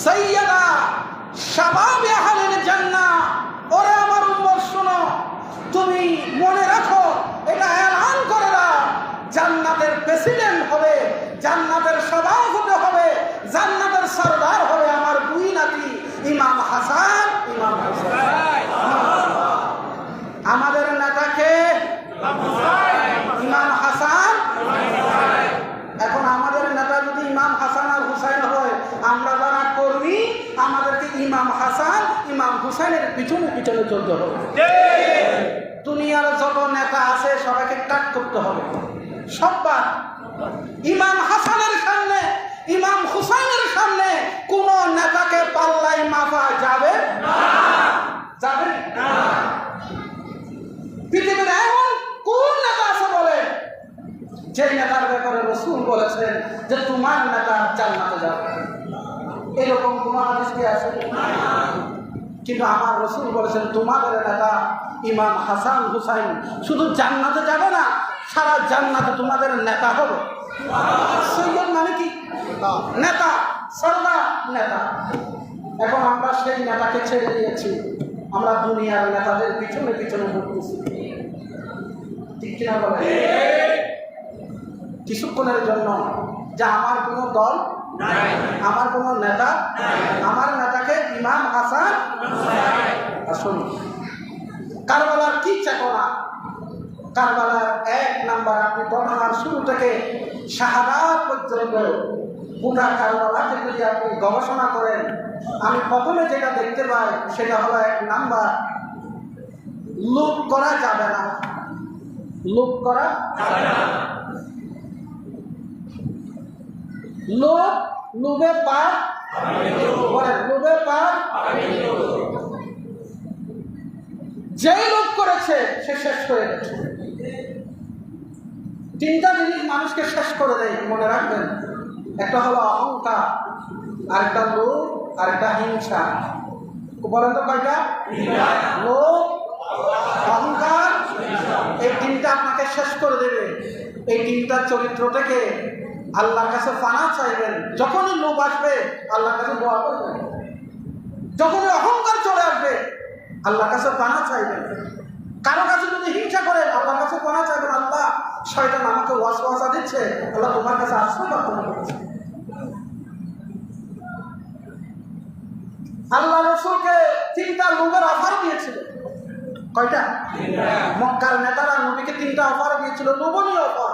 সাইয়্যিদা শাবাবে আহলিল জান্নাহ। ওরে আমার উম্মত শোনো, তুমি মনে রাখো, এটা এলান করে দাও, জান্নাতের প্রেসিডেন্ট হবে, জান্নাতের সভাপতি হবে, জান্নাতের সরদার হবে আমার দুই নাতি ইমাম হাসান, ইমাম হুসাইন। আমাদের নেতাকে ইমাম হাসান। এখন আমাদের নেতা যদি ইমাম হাসান আর হুসাইন হয়, আমরা যারা কর্মী আমাদেরকে ইমাম হাসান ইমাম হুসাইনের পিছনে পিছনে চলতে হবে। দুনিয়ার যত নেতা আছে সবাইকে ট্যাগ করতে হবে। সববার ইমাম হাসানের সামনে ইমাম হুসাইনের সামনে কোন নেতাকে পাল্লাই মাপা যাবে না, যাবে না। পৃথিবীর এমন কোন নেতা আছে বলে যে নেতার ব্যাপারে রাসূল বলেছেন যে তোমার নেতা জান্নাতে যাবে? এরকম কোন হাদিস কি আছে? কিন্তু আমার রাসূল বলেছেন তোমাদের নেতা ইমাম হাসান হুসাইন শুধু জান্নাতে যাবে না, সারা জান্নাতে তোমাদের নেতা হবে। সৈয়দ মানে কি? নেতা, সরদার, নেতা। এখন আমরা সেই নেতাকে ছেড়ে দিয়েছি, আমরা দুনিয়ার নেতাদের পিছনে পিছনে ঘুরতেছি। ঠিক কিনা বলে? কিছুক্ষণের জন্য যে আমার কোনো দল নাই, আমার কোনো নেতা নাই, আমার নেতাকে ইমাম হাসান। আসুন, কারবালার কি চেতনা, কারবালার 1 নাম্বার আপনি ঘটনার শুরু থেকে শাহাদাত পর্যন্ত গোটা কারবালাকে যদি আপনি গবেষণা করেন, আমি প্রথমে যেটা দেখতে পাই সেটা হলো 1 নাম্বার, লোভ করা যাবে না। লোভ করা যাবে না। লোভ, লোভে পাপ, লোভে পাপ। যেই লোভ করেছে সে শেষ করে গেছে। 3টা জিনিস মানুষকে শেষ করে দেয়, মনে রাখবেন। একটা হলো অহংকার, আরেকটা লোভ, আরেকটা হিংসা। বলেন তো কয়টা? লোভ, অহংকার, এই 3টা আপনাকে শেষ করে দেবে। এই 3টার চরিত্র থেকে আল্লাহর কাছে পানা চাইবেন। যখনই লোভ আসবে আল্লাহর কাছে দোয়া করবেন, যখনই অহংকার চলে আসবে আল্লাহর কাছে পানা চাইবেন। কারো কাছে যদি হিংসা করেন আল্লাহর কাছে পানা চাইবেন, আল্লাহ শয়তান আমাকে ওয়াসওয়াসা দিচ্ছে, আল্লাহ তোমার কাছে আশ্রয় প্রার্থনা করছে। আল্লাহ রাসূলকে 3টা লোভের অফার দিয়েছিল। কয়টা? মক্কার নেতারা নবীকে 3টা অফার দিয়েছিল, লোভনীয় অফার।